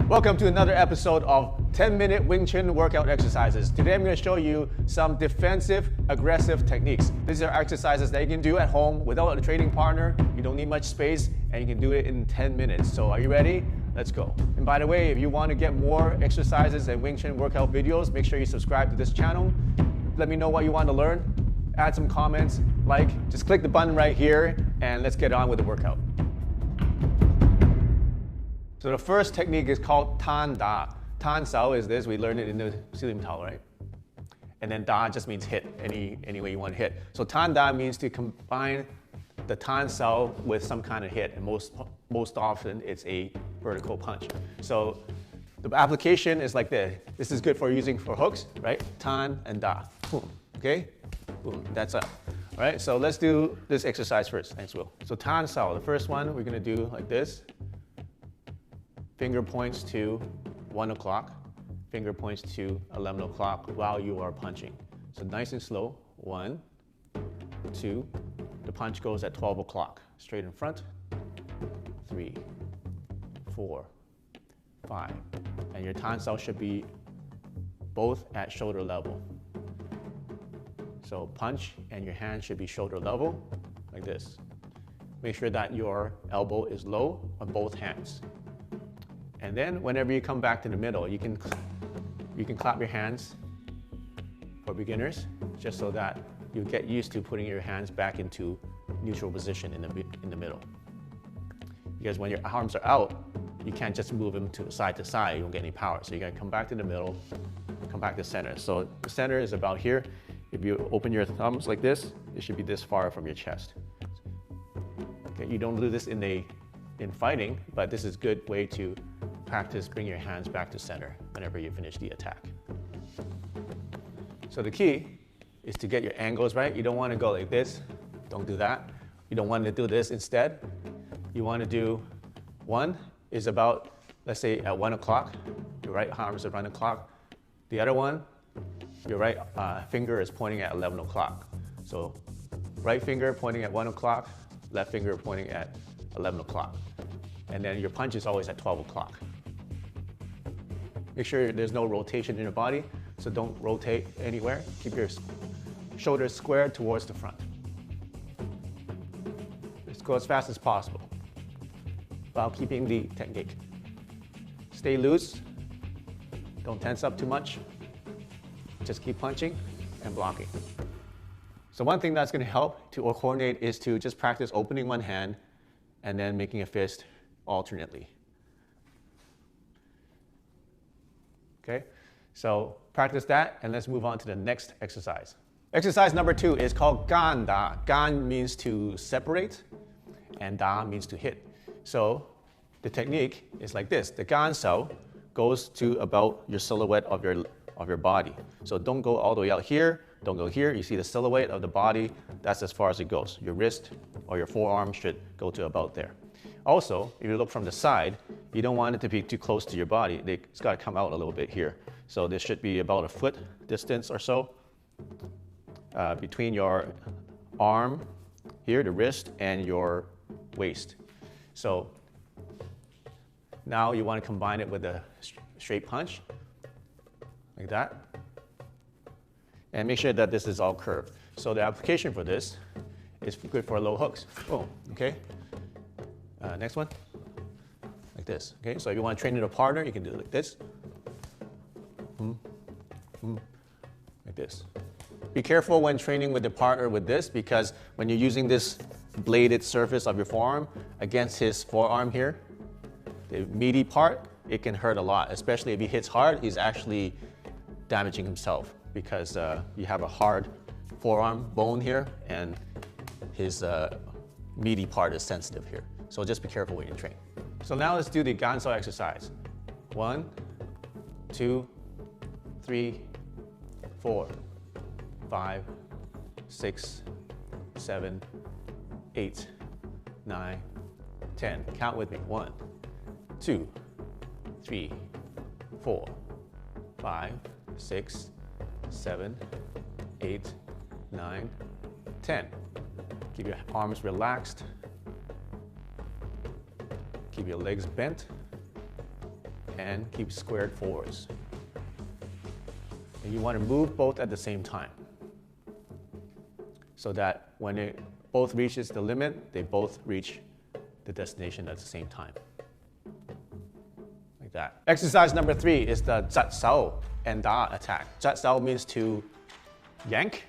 Welcome to another episode of 10-minute Wing Chun workout exercises. Today I'm going to show you some defensive, aggressive techniques. These are exercises that you can do at home without a training partner. You don't need much space and you can do it in 10 minutes. So are you ready? Let's go. And by the way, if you want to get more exercises and Wing Chun workout videos, make sure you subscribe to this channel. Let me know what you want to learn. Add some comments, just click the button right here and let's get on with the workout. So the first technique is called Tan Da. Tan Sao is this, we learned it in the Silim Tao, right? And then Da just means hit, any way you want to hit. So Tan Da means to combine the Tan Sao with some kind of hit, and most often it's a vertical punch. So the application is like this. This is good for using for hooks, right? Tan and Da, boom, okay? Boom, that's up. All right, so let's do this exercise first. Thanks, Will. So Tan Sao, the first one we're gonna do like this. Finger points to 1 o'clock, finger points to 11 o'clock while you are punching. So nice and slow, 1, 2, the punch goes at 12 o'clock, straight in front, 3, 4, 5, and your Tan Sao should be both at shoulder level. So punch and your hand should be shoulder level, like this. Make sure that your elbow is low on both hands. And then whenever you come back to the middle, you can clap your hands for beginners, just so that you get used to putting your hands back into neutral position in the middle. Because when your arms are out, you can't just move them to side, you won't get any power. So you gotta come back to the middle, come back to center. So the center is about here. If you open your thumbs like this, it should be this far from your chest. Okay, you don't do this in fighting, but this is a good way to practice bring your hands back to center whenever you finish the attack. So the key is to get your angles right. You don't want to go like this. Don't do that. You don't want to do this instead. You want to do, one is about, let's say at 1 o'clock, your right arm is at 1 o'clock. The other one, your right finger is pointing at 11 o'clock. So right finger pointing at 1 o'clock, left finger pointing at 11 o'clock. And then your punch is always at 12 o'clock. Make sure there's no rotation in your body, so don't rotate anywhere. Keep your shoulders squared towards the front. Let's go as fast as possible while keeping the technique. Stay loose, don't tense up too much. Just keep punching and blocking. So one thing that's going to help to coordinate is to just practice opening one hand and then making a fist alternately. Okay, so practice that and let's move on to the next exercise. Exercise number 2 is called Gan Da. Gan means to separate and Da means to hit. So the technique is like this. The Gan Sao goes to about your silhouette of your body. So don't go all the way out here, don't go here. You see the silhouette of the body, that's as far as it goes. Your wrist or your forearm should go to about there. Also, if you look from the side, you don't want it to be too close to your body. It's got to come out a little bit here. So this should be about a foot distance or so between your arm here, the wrist, and your waist. So now you want to combine it with a straight punch, like that. And make sure that this is all curved. So the application for this is good for low hooks. Boom, okay? Next one, like this, okay? So if you want to train with a partner, you can do it like this. Like this. Be careful when training with the partner with this, because when you're using this bladed surface of your forearm against his forearm here, the meaty part, it can hurt a lot, especially if he hits hard, he's actually damaging himself because you have a hard forearm bone here and his meaty part is sensitive here. So just be careful when you train. So now let's do the Gan Sao exercise. 1, 2, 3, 4, 5, 6, 7, 8, 9, 10. Count with me. 1, 2, 3, 4, 5, 6, 7, 8, 9, 10. Keep your arms relaxed. Keep your legs bent and keep squared forwards. And you want to move both at the same time, so that when it both reaches the limit, they both reach the destination at the same time. Like that. Exercise number 3 is the zat sao and da attack. Zat sao means to yank.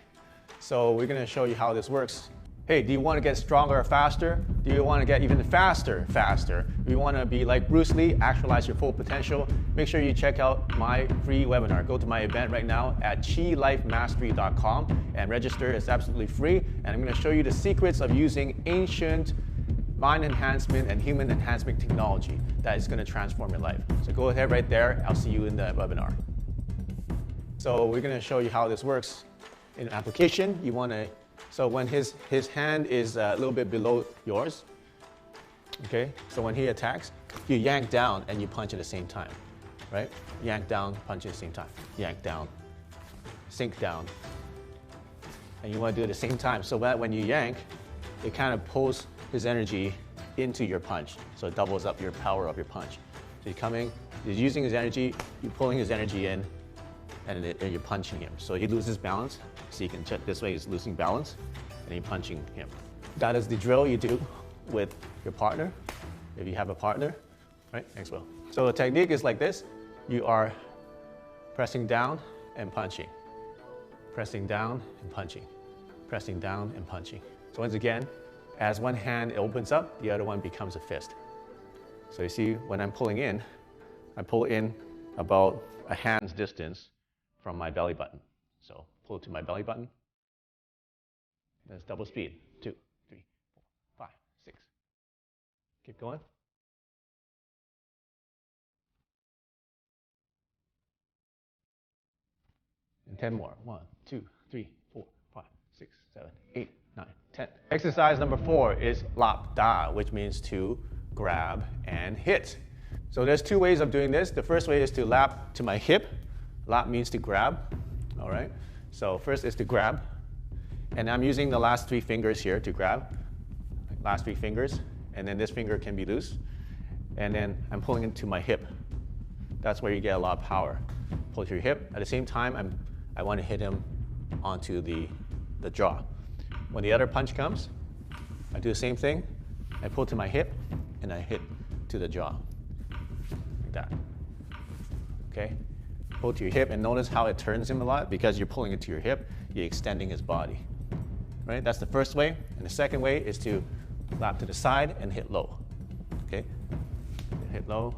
So we're going to show you how this works. Hey, do you want to get stronger or faster? Do you want to get even faster? Do you want to be like Bruce Lee, actualize your full potential? Make sure you check out my free webinar. Go to my event right now at chilifemastery.com and register. It's absolutely free. And I'm going to show you the secrets of using ancient mind enhancement and human enhancement technology that is going to transform your life. So go ahead right there. I'll see you in the webinar. So we're going to show you how this works in an application. You want to, so when his hand is a little bit below yours, okay? So when he attacks, you yank down and you punch at the same time, right? Yank down, punch at the same time. Yank down, sink down. And you want to do it at the same time so that when you yank, it kind of pulls his energy into your punch. So it doubles up your power of your punch. So you're coming, you're using his energy, you're pulling his energy in, and you're punching him. So he loses balance. So you can check this way, he's losing balance, and you're punching him. That is the drill you do with your partner, if you have a partner, right? Thanks, Will. So the technique is like this. You are pressing down and punching. Pressing down and punching. Pressing down and punching. So once again, as one hand opens up, the other one becomes a fist. So you see, when I'm pulling in, I pull in about a hand's distance from my belly button. So pull to my belly button. That's double speed. 2, 3, 4, 5, 6. Keep going. And 10 more. 1, 2, 3, 4, 5, 6, 7, 8, 9, 10. Exercise number 4 is lap da, which means to grab and hit. So there's 2 ways of doing this. The first way is to lap to my hip. Lap means to grab, all right? So first is to grab, and I'm using the last 3 fingers here to grab, last 3 fingers, and then this finger can be loose, and then I'm pulling into my hip. That's where you get a lot of power. Pull to your hip. At the same time, I want to hit him onto the jaw. When the other punch comes, I do the same thing. I pull to my hip, and I hit to the jaw, like that, okay? Pull to your hip, and notice how it turns him a lot. Because you're pulling it to your hip, you're extending his body, right? That's the first way. And the second way is to lap to the side and hit low, okay? Hit low,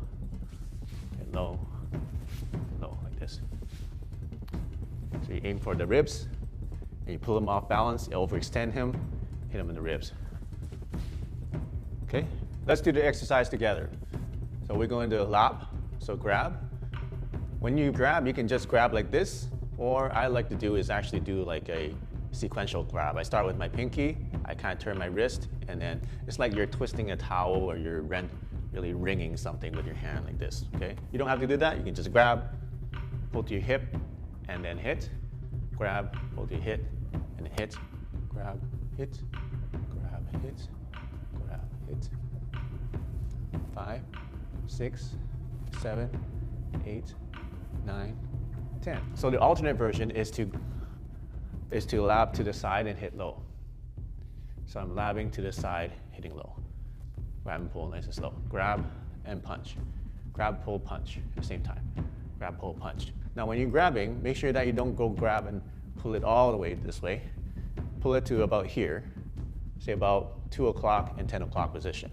hit low, hit low, like this. So you aim for the ribs, and you pull him off balance, you overextend him, hit him in the ribs. Okay? Let's do the exercise together. So we're going to lap, so grab. When you grab, you can just grab like this, or I like to do is actually do like a sequential grab. I start with my pinky, I kind of turn my wrist, and then it's like you're twisting a towel or you're really wringing something with your hand like this, okay? You don't have to do that. You can just grab, pull to your hip, and then hit. Grab, pull to your hip, and hit. Grab, hit, grab, hit, grab, hit. 5, 6, 7, 8, 9, 10. So the alternate version is to lap to the side and hit low. So I'm lapping to the side, hitting low. Grab and pull, nice and slow. Grab and punch. Grab, pull, punch at the same time. Grab, pull, punch. Now when you're grabbing, make sure that you don't go grab and pull it all the way this way. Pull it to about here, say about 2 o'clock and 10 o'clock position.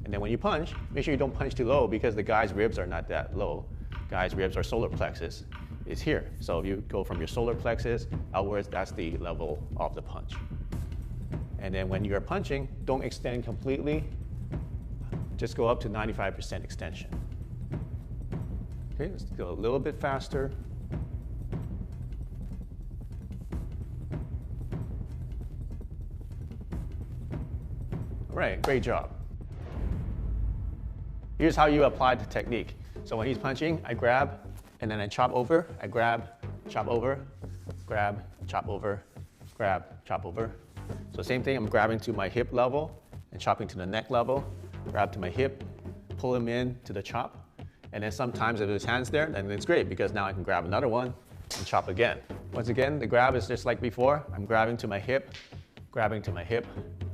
And then when you punch, make sure you don't punch too low because the guy's ribs are not that low. Guy's ribs or solar plexus is here. So if you go from your solar plexus outwards, that's the level of the punch. And then when you're punching, don't extend completely. Just go up to 95% extension. Okay, let's go a little bit faster. All right, great job. Here's how you apply the technique. So when he's punching, I grab, and then I chop over. I grab, chop over, grab, chop over, grab, chop over. So same thing, I'm grabbing to my hip level and chopping to the neck level. Grab to my hip, pull him in to the chop, And then sometimes if there's hands there, then it's great because now I can grab another one and chop again. Once again, the grab is just like before. I'm grabbing to my hip, grabbing to my hip,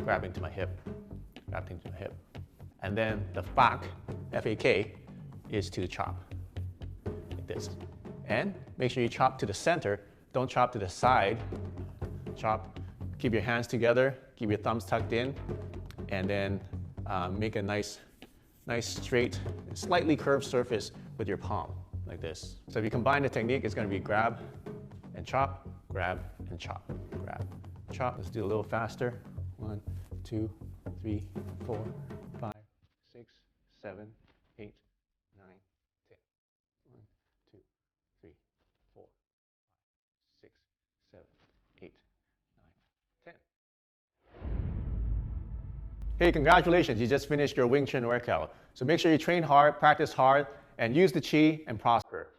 grabbing to my hip, grabbing to my hip. And then the fak, F-A-K, is to chop, like this. And make sure you chop to the center, don't chop to the side. Chop, keep your hands together, keep your thumbs tucked in, and then make a nice straight, slightly curved surface with your palm, like this. So if you combine the technique, it's gonna be grab and chop, grab and chop, grab, chop. Let's do a little faster. 1, 2, 3, 4, 5, 6, 7, 8, 9, 10. 1, 2, 3, 4, 5, 6, 7, 8, 9, 10. Hey, congratulations, you just finished your Wing Chun workout. So make sure you train hard, practice hard, and use the chi and prosper.